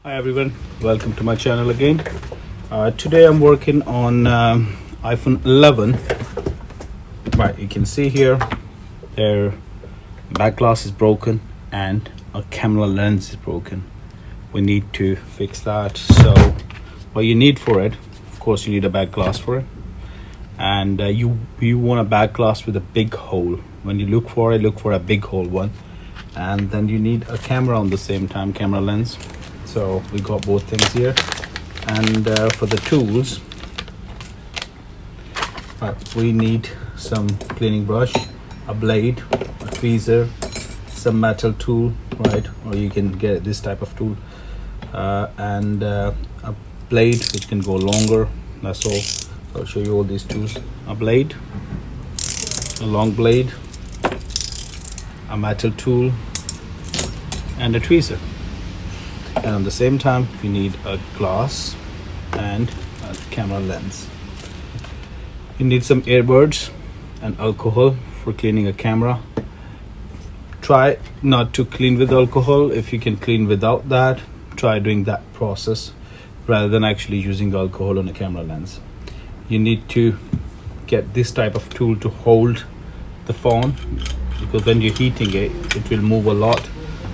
Hi everyone, welcome to my channel again. Today I'm working on iPhone 11. Right, you can see here their back glass is broken and a camera lens is broken. We need to fix that. So what you need for it, of course you need a back glass for it, and you want a back glass with a big hole. When you look for it, look for a big hole one, and then you need a camera on the same time, camera lens. So we got both things here. And for the tools, we need some cleaning brush, a blade, a tweezer, some metal tool, right, or you can get this type of tool, and a blade which can go longer. That's all. So I'll show you all these tools: a blade, a long blade, a metal tool, and a tweezer. And at the same time you need a glass and a camera lens. You need some earbuds and alcohol for cleaning a camera. Try not to clean with alcohol. If you can clean without that, try doing that process rather than actually using alcohol on a camera lens. You need to get this type of tool to hold the phone, because when you're heating it, it will move a lot.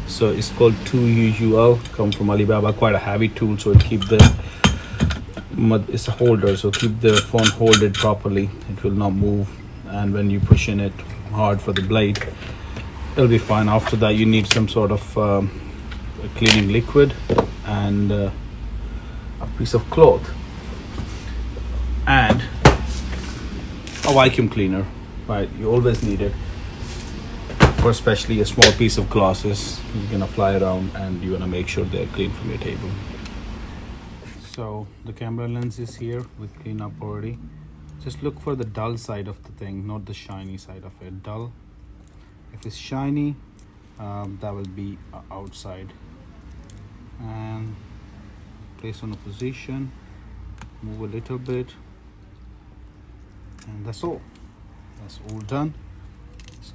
So it's called 2UUL, come from Alibaba, quite a heavy tool, so it keep it's a holder, so keep the phone holded properly. It will not move, and when you push in it hard for the blade, it'll be fine. After that you need some sort of a cleaning liquid and a piece of cloth and a vacuum cleaner, right? You always need it, for especially a small piece of glasses. You're gonna fly around and you wanna make sure they're clean from your table. So the camera lens is here with clean up already. Just look for the dull side of the thing, not the shiny side of it. Dull. If it's shiny, that will be outside. And place on a position, move a little bit, and that's all. That's all done.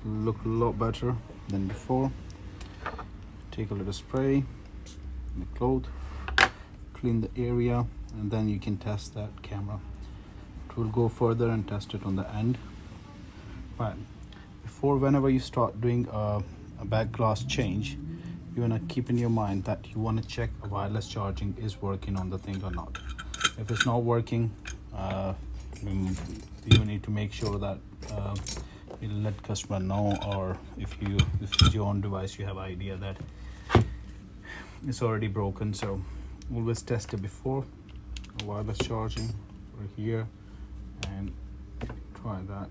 Look a lot better than before. Take a little spray in the cloth, clean the area, and then you can test that camera. It will go further and test it on the end. Right, before, whenever you start doing a back glass change, you want to keep in your mind that you want to check a wireless charging is working on the thing or not. If it's not working, you need to make sure that you let customer know, or if it's your own device, you have idea that it's already broken. So always test it before. Wireless charging right here, and try that,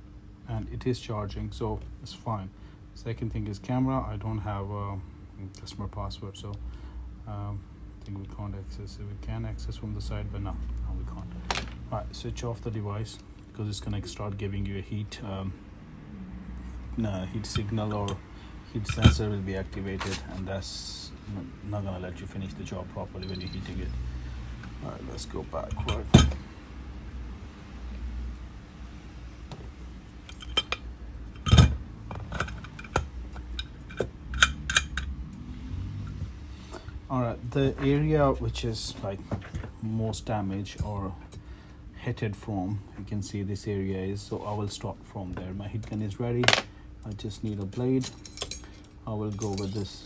and it is charging, so it's fine. Second thing is camera. I don't have a customer password, so I think we can't access it. We can access from the side, but no, we can't. All right, switch off the device, because it's gonna start giving you a heat signal, or heat sensor will be activated, and that's not gonna let you finish the job properly when you're heating it. All right, let's go backward. All right, the area which is like most damaged or hitted from, you can see this area is, so I will start from there. My Heatgun is ready. I just need a blade. I will go with this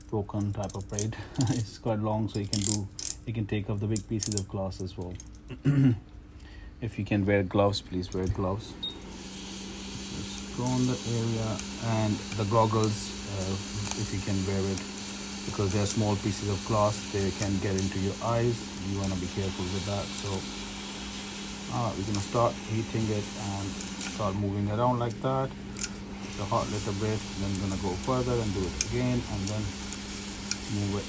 broken type of blade. It's quite long, so you can take off the big pieces of glass as well. If you can wear gloves, please wear gloves. Just go on the area, and the goggles, if you can wear it, because they are small pieces of glass, they can get into your eyes. You want to be careful with that. So we're gonna start heating it and start moving around like that. The hot little bit, then gonna go further and do it again, and then move it.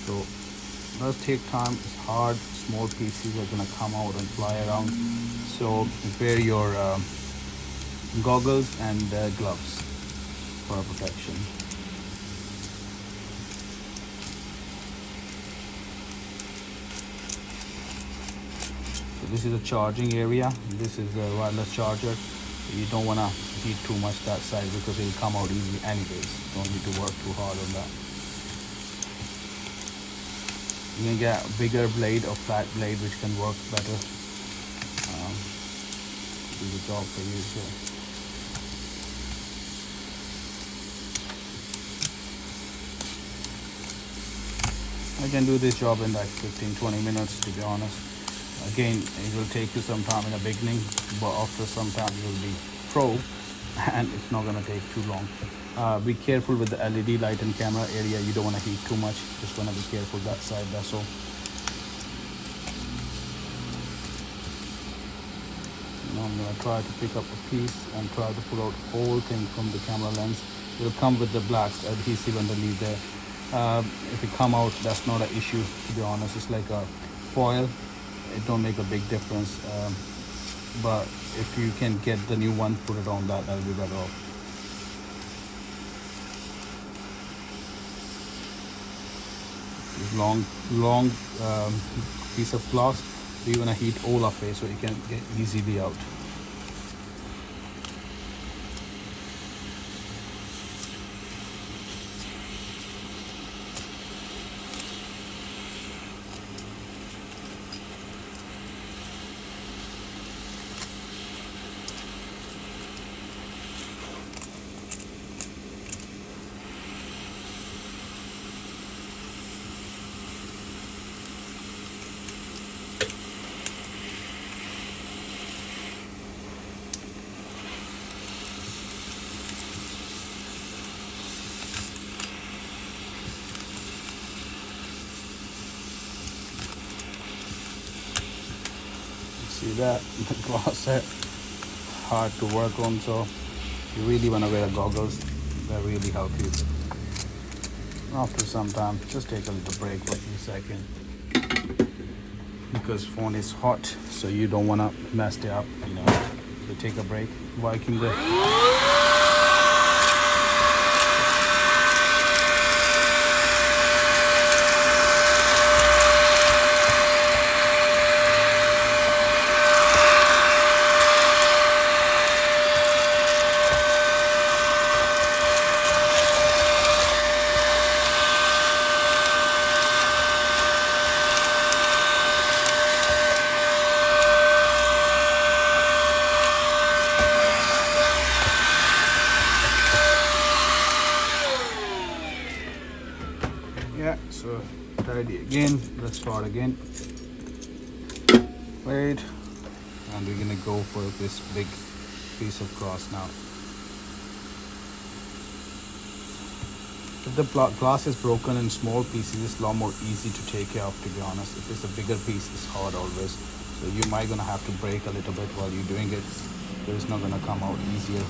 So it does take time. It's hard. Small pieces are gonna come out and fly around. So wear your goggles and gloves for protection. So this is a charging area. This is a wireless charger. You don't want to heat too much that side, because it will come out easily anyways. Don't need to work too hard on that. You can get a bigger blade or flat blade which can work better. Do the job for you. So I can do this job in like 15-20 minutes, to be honest. Again, it will take you some time in the beginning, but after some time you'll be pro and it's not gonna take too long. Be careful with the LED light and camera area. You don't want to heat too much. Just want to be careful that side, that's all. Now I'm gonna try to pick up a piece and try to pull out whole thing from the camera lens. It will come with the black adhesive underneath there. If it come out, that's not an issue, to be honest. It's like a foil. It don't make a big difference. But if you can get the new one, put it on that, that'll be better off. This long piece of glass, we're gonna heat all of it so it can get easily out. See that the glass set hard to work on, so you really want to wear goggles. That really help you. After some time, just take a little break for a few seconds, because phone is hot, so you don't want to mess it up, you know. So take a break while keeping the so tidy again. Let's start again. Wait, and we're gonna go for this big piece of glass now. If the glass is broken in small pieces, it's a lot more easy to take care of, to be honest. If it's a bigger piece, it's hard always. So you might gonna have to break a little bit while you're doing it, but it's not gonna come out easier.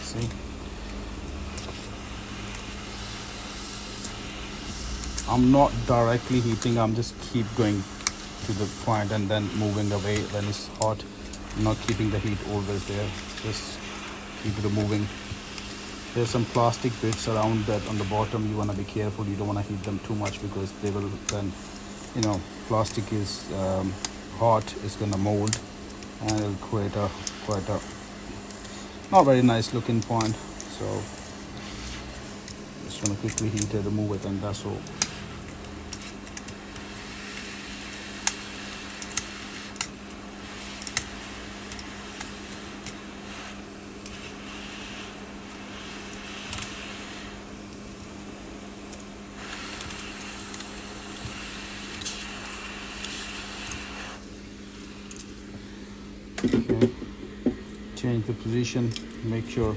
See? I'm not directly heating, I'm just keep going to the point and then moving away when it's hot. I'm not keeping the heat always there, just keep it moving. There's some plastic bits around that on the bottom. You want to be careful, you don't want to heat them too much, because they will then, you know, plastic is hot, it's gonna mold and it'll create a quite a not very nice looking point. So just want to quickly heat it, remove it, and that's all. Okay. Change the position, make sure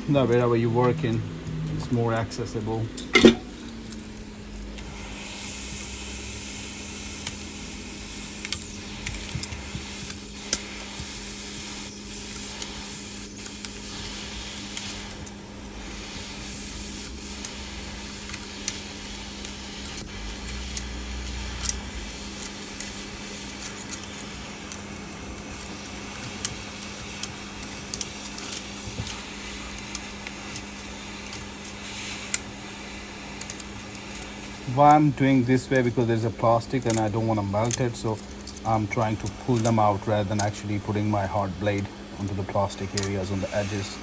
that wherever you work in, it's more accessible. Why I'm doing this way, because there's a plastic and I don't want to melt it, so I'm trying to pull them out rather than actually putting my hot blade onto the plastic areas on the edges.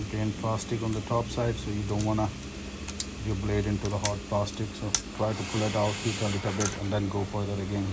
Again, plastic on the top side, so you don't want to your blade into the hot plastic, so try to pull it out, heat a little bit, and then go further again.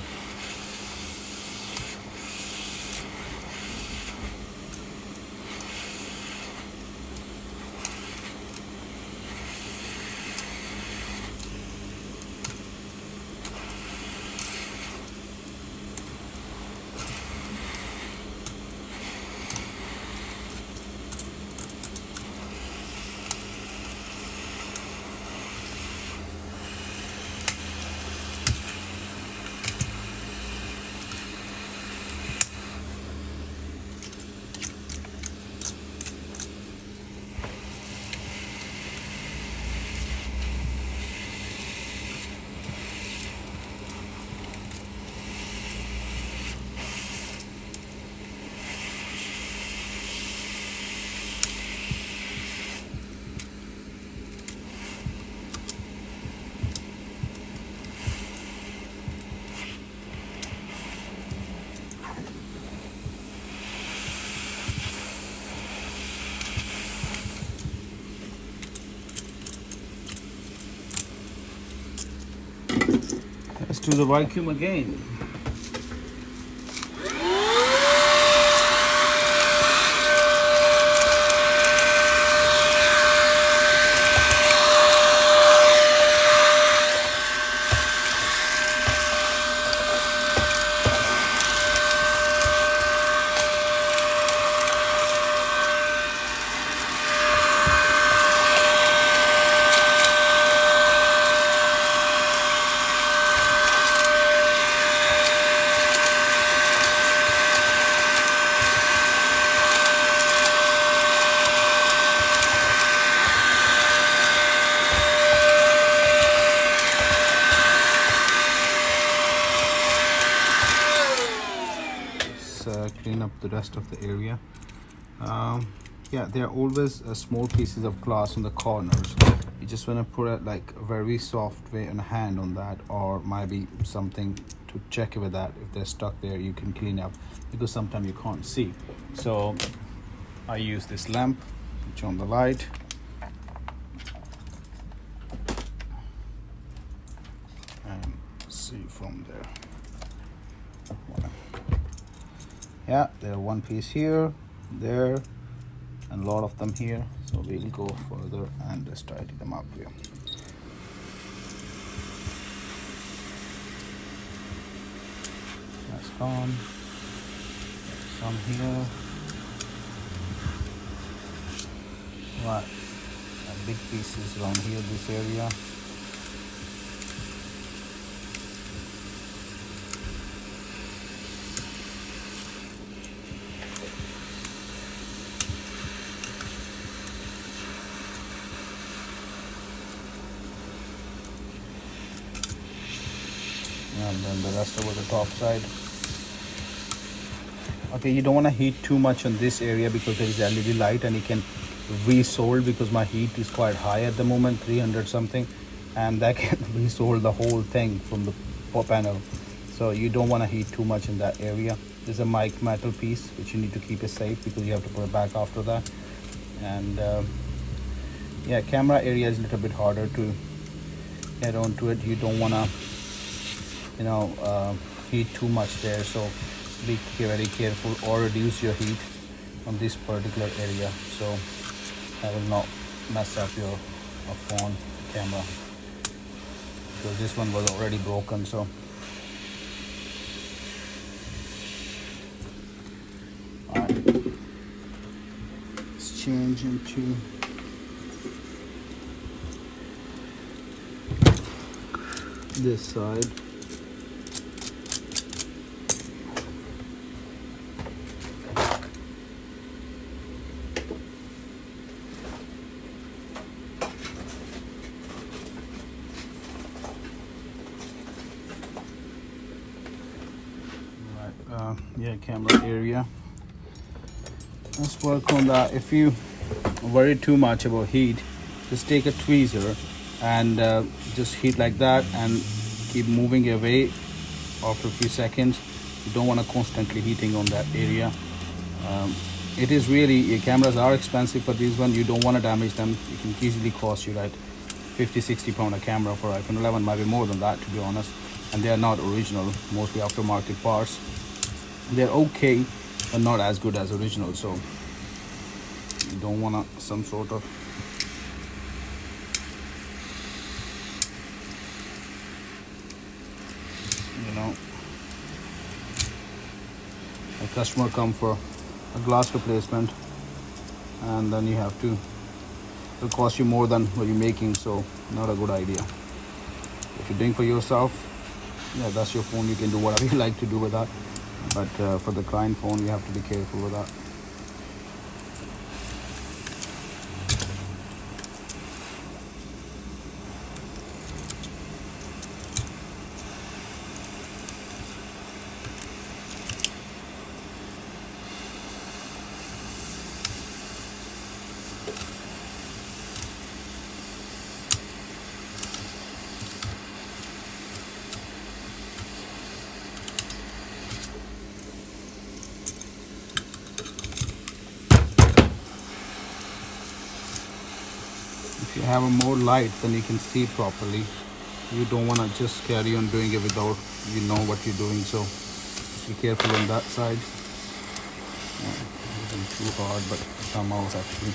Let's do the vacuum again. Clean up the rest of the area. Yeah, there are always small pieces of glass on the corners. You just want to put it like a very soft way and a hand on that, or maybe something to check with that. If they're stuck there, you can clean up, because sometimes you can't see. So I use this lamp, switch on the light, and see from there. Yeah, there are one piece here, there, and a lot of them here, so we'll go further and just tidy them up here. That's gone. Some here. Right, big pieces around here, this area. And then the rest over the top side. Okay, you don't want to heat too much on this area, because there is LED light and it can resolve, because my heat is quite high at the moment, 300 something, and that can resolve the whole thing from the panel. So you don't want to heat too much in that area. There's a mic metal piece which you need to keep it safe, because you have to put it back after that. And yeah, camera area is a little bit harder to get onto it. You don't want to heat too much there, so be very careful, or reduce your heat on this particular area, so I will not mess up your phone camera, because this one was already broken. So alright, let's change into this side. yeah, camera area. Let's work on that. If you worry too much about heat, just take a tweezer and just heat like that and keep moving it away after a few seconds. You don't want to constantly heating on that area. It is really, your cameras are expensive for this one. You don't want to damage them. It can easily cost you like 50-60 pound a camera. For iPhone 11 might be more than that, to be honest, and they are not original, mostly aftermarket parts. They're okay but not as good as original, so you don't want some sort of a customer come for a glass replacement and then you have to, it'll cost you more than what you're making, so not a good idea. If you're doing for yourself, yeah, that's your phone, you can do whatever you like to do with that, but for the client phone you have to be careful with that. If you have a more light, then you can see properly. You don't want to just carry on doing it without you know what you're doing, so be careful on that side. Isn't too hard, but come out actually.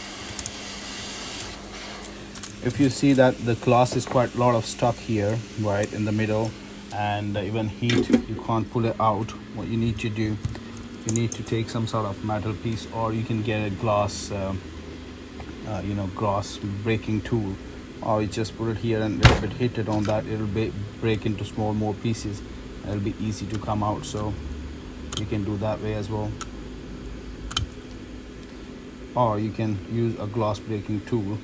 If you see that the glass is quite a lot of stuck here, right in the middle, and even heat, you can't pull it out, what you need to do, you need to take some sort of metal piece, or you can get a glass glass breaking tool, or you just put it here and a little bit hit it on that, it'll break into small more pieces. It'll be easy to come out, so you can do that way as well, or you can use a glass breaking tool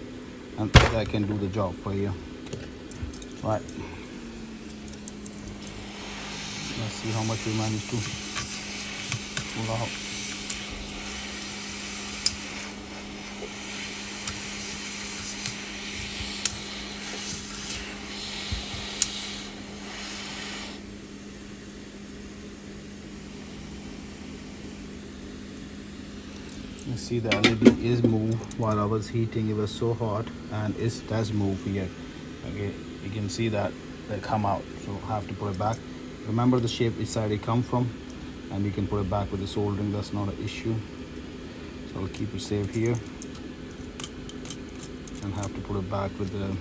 and that can do the job for you. Right, let's see how much we managed to pull out. You see the LED is moved while I was heating. It was so hot, and it does move here. Okay, you can see that they come out, so I have to put it back. Remember the shape which side it come from, and you can put it back with the soldering. That's not an issue. So I'll keep it safe here and have to put it back with the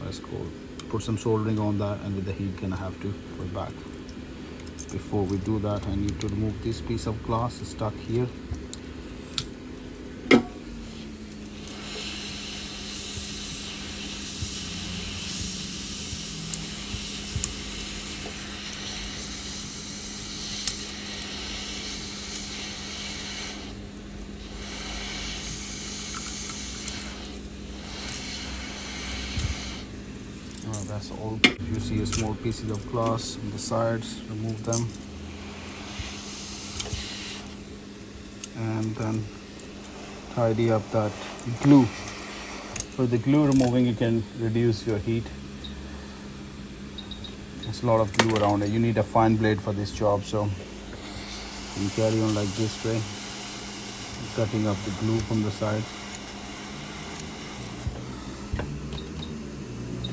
what's called, put some soldering on that, and with the heat gun I have to put it back. Before we do that, I need to remove this piece of glass stuck here. That's all. If you see a small pieces of glass on the sides, remove them, and then tidy up that glue. For the glue removing, you can reduce your heat. There's a lot of glue around it. You need a fine blade for this job, so you can carry on like this way, cutting up the glue from the sides.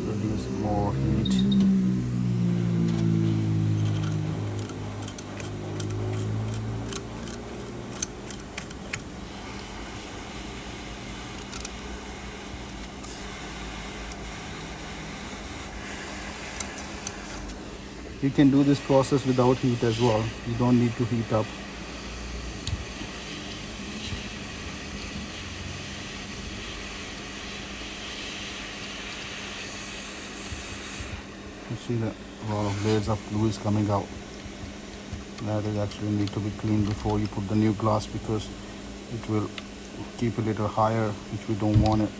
Reduce more heat. You can do this process without heat as well. You don't need to heat up. You see that a lot of layers of glue is coming out. That is actually need to be cleaned before you put the new glass, because it will keep a little higher, which we don't want it.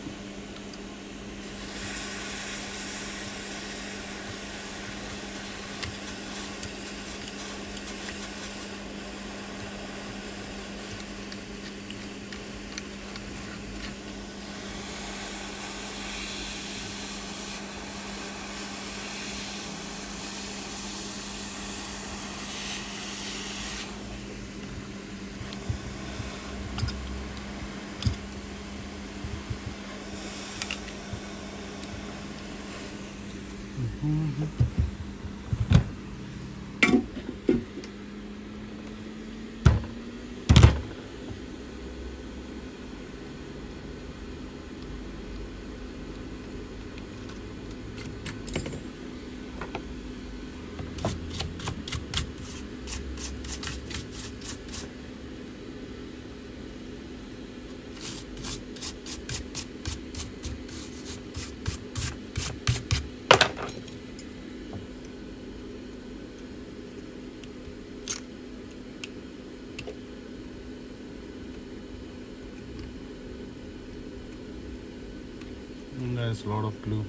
And there's a lot of glue.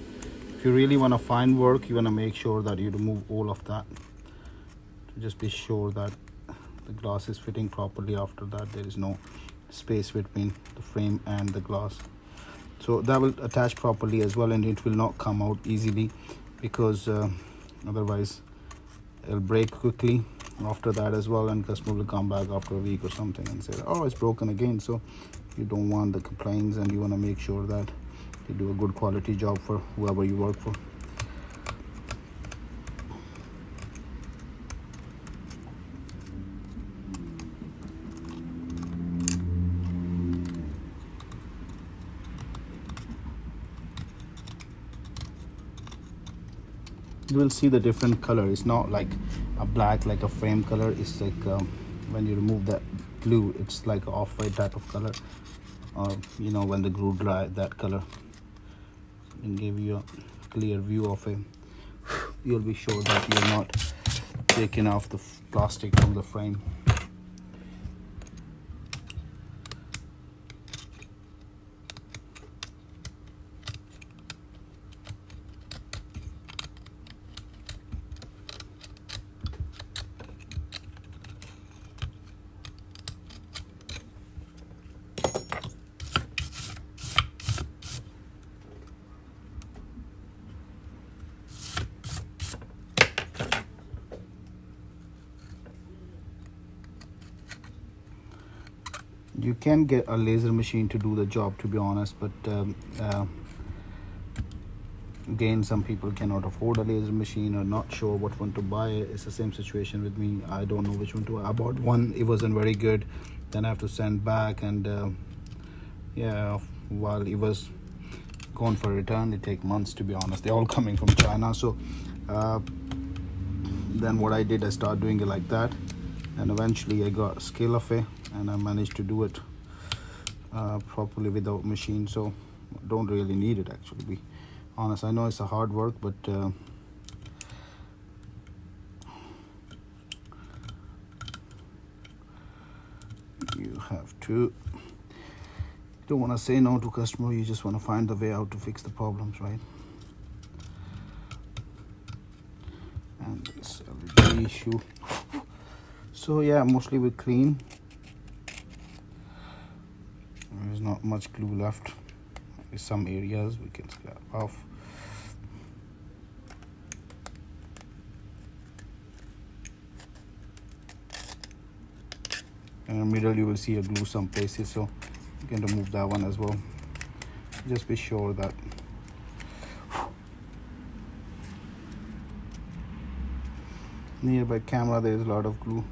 If you really want to find work, you want to make sure that you remove all of that to just be sure that the glass is fitting properly. After that, there is no space between the frame and the glass, so that will attach properly as well, and it will not come out easily, because otherwise it'll break quickly after that as well, and customer will come back after a week or something and say, oh, it's broken again. So you don't want the complaints, and you want to make sure that you do a good quality job for whoever you work for. You will see the different color. It's not like a black like a frame color. It's like when you remove that glue, it's like an off-white type of color, or you know, when the glue dry, that color. And give you a clear view of it. You'll be sure that you're not taking off the plastic from the frame. You can get a laser machine to do the job, to be honest, but again, some people cannot afford a laser machine or not sure what one to buy. It's the same situation with me. I don't know which one to buy. I bought one, it wasn't very good, then I have to send back, and yeah, while it was gone for return, it take months, to be honest. They're all coming from China. So then what I did, I started doing it like that, and eventually I got a skill of it, and I managed to do it properly without machine. So don't really need it, actually, to be honest. I know it's a hard work, but you have to, don't want to say no to customer. You just want to find the way out to fix the problems, right? And this LED issue. So yeah, mostly we clean. There's not much glue left. In some areas we can scrap off. In the middle you will see a glue some places, so you can remove that one as well. Just be sure that nearby camera there is a lot of glue.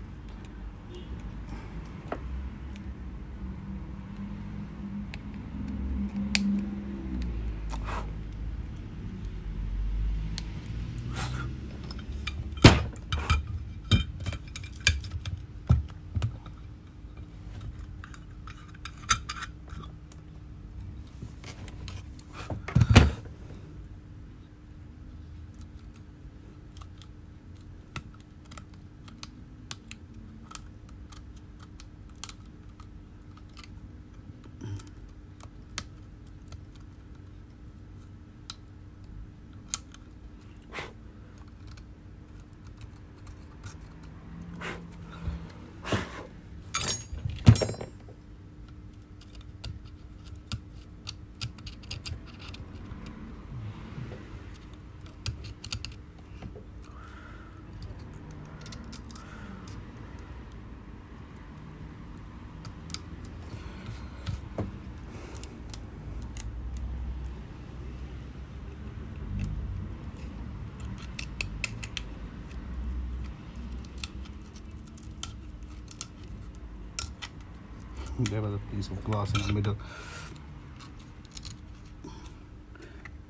there was a piece of glass in the middle.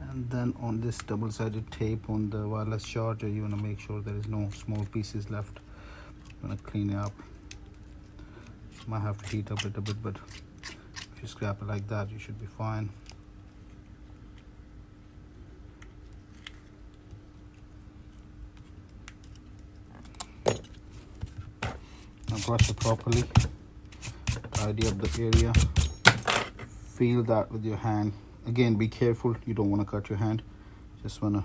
And then on this double-sided tape on the wireless charger, you want to make sure there is no small pieces left. I'm going to clean it up. Might have to heat up it a bit, but if you scrap it like that, you should be fine. Now brush it properly, tidy up the area, feel that with your hand. Again, be careful, you don't want to cut your hand, just want to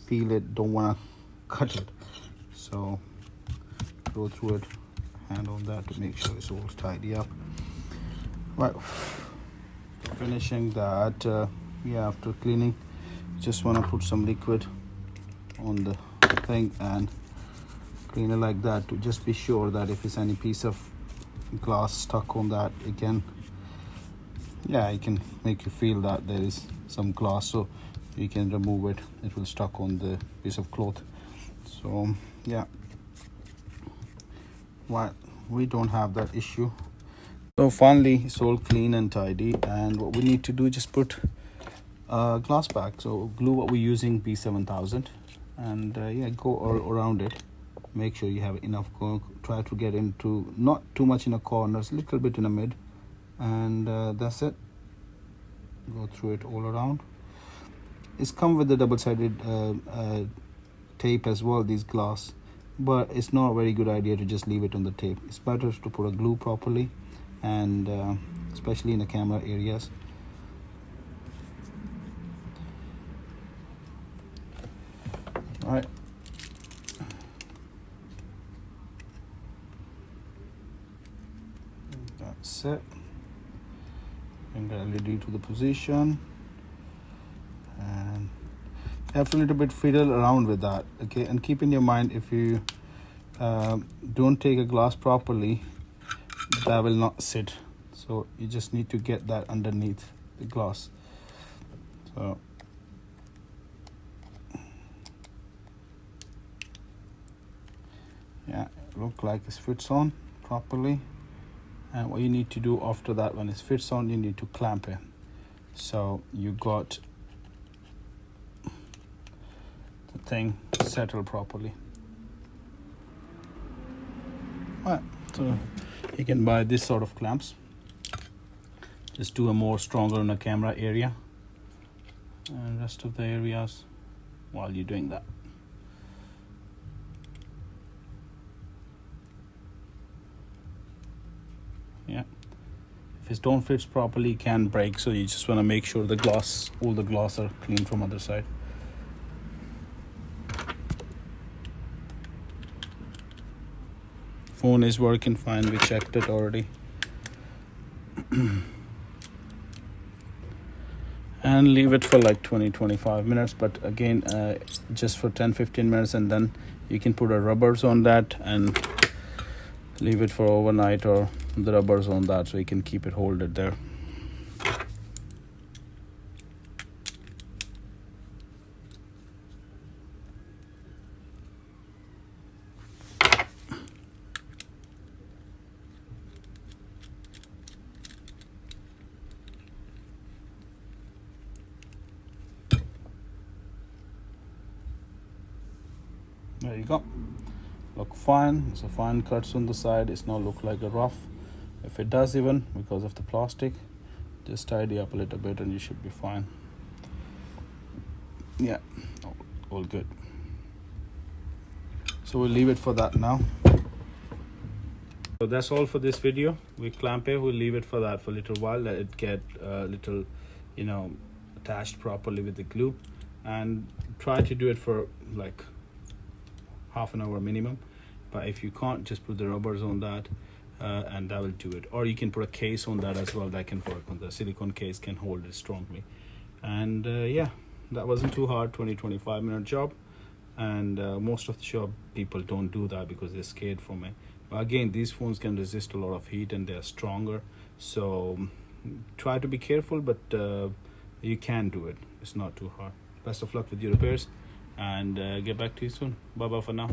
feel it, don't want to cut it. So go through it, hand on that to make sure it's all tidy up. Right, finishing that, yeah, after cleaning, just want to put some liquid on the thing and clean it like that to just be sure that if there's any piece of glass stuck on that, it can, yeah, it can make you feel that there is some glass, so you can remove it. It will stuck on the piece of cloth. So yeah, right, we don't have that issue. So finally, it's all clean and tidy, and what we need to do is just put glass back. So glue what we're using, B7000, and yeah, go all around it. Make sure you have enough. Try to get into not too much in the corners, a little bit in the mid, and that's it. Go through it all around. It's come with the double-sided tape as well, these glass, but it's not a very good idea to just leave it on the tape. It's better to put a glue properly, and especially in the camera areas. All right. That's it. Bring the LED to the position, and you have to a little bit fiddle around with that, okay? And keep in your mind, if you don't take a glass properly, that will not sit. So you just need to get that underneath the glass. So yeah, it looks like it fits on properly. And what you need to do after that, when it fits on, you need to clamp it. So you got the thing settled properly. Right, so you can buy this sort of clamps. Just do a more stronger in the camera area and rest of the areas while you're doing that. Yeah, if it don't fit properly, it can break, so you just want to make sure the glass, all the glass are clean from other side. Phone is working fine, we checked it already. And leave it for like 20-25 minutes, but again, just for 10-15 minutes, and then you can put a rubbers on that and leave it for overnight, or the rubbers on that, so you can keep it holded there. There you go. Look fine. It's a fine cuts on the side. It's not look like a rough. If it does, even because of the plastic, just tidy up a little bit and you should be fine. Yeah, all good. So we'll leave it for that now. So that's all for this video. We clamp it, we'll leave it for that for a little while, let it get a little, you know, attached properly with the glue, and try to do it for like half an hour minimum. But if you can't, just put the rubbers on that, and that will do it. Or you can put a case on that as well, that can work. On the silicone case can hold it strongly. And yeah, that wasn't too hard, 20-25 minute job. And most of the shop people don't do that because they're scared from it. But again, these phones can resist a lot of heat and they're stronger, so try to be careful, but you can do it. It's not too hard. Best of luck with your repairs, and get back to you soon. Bye bye for now.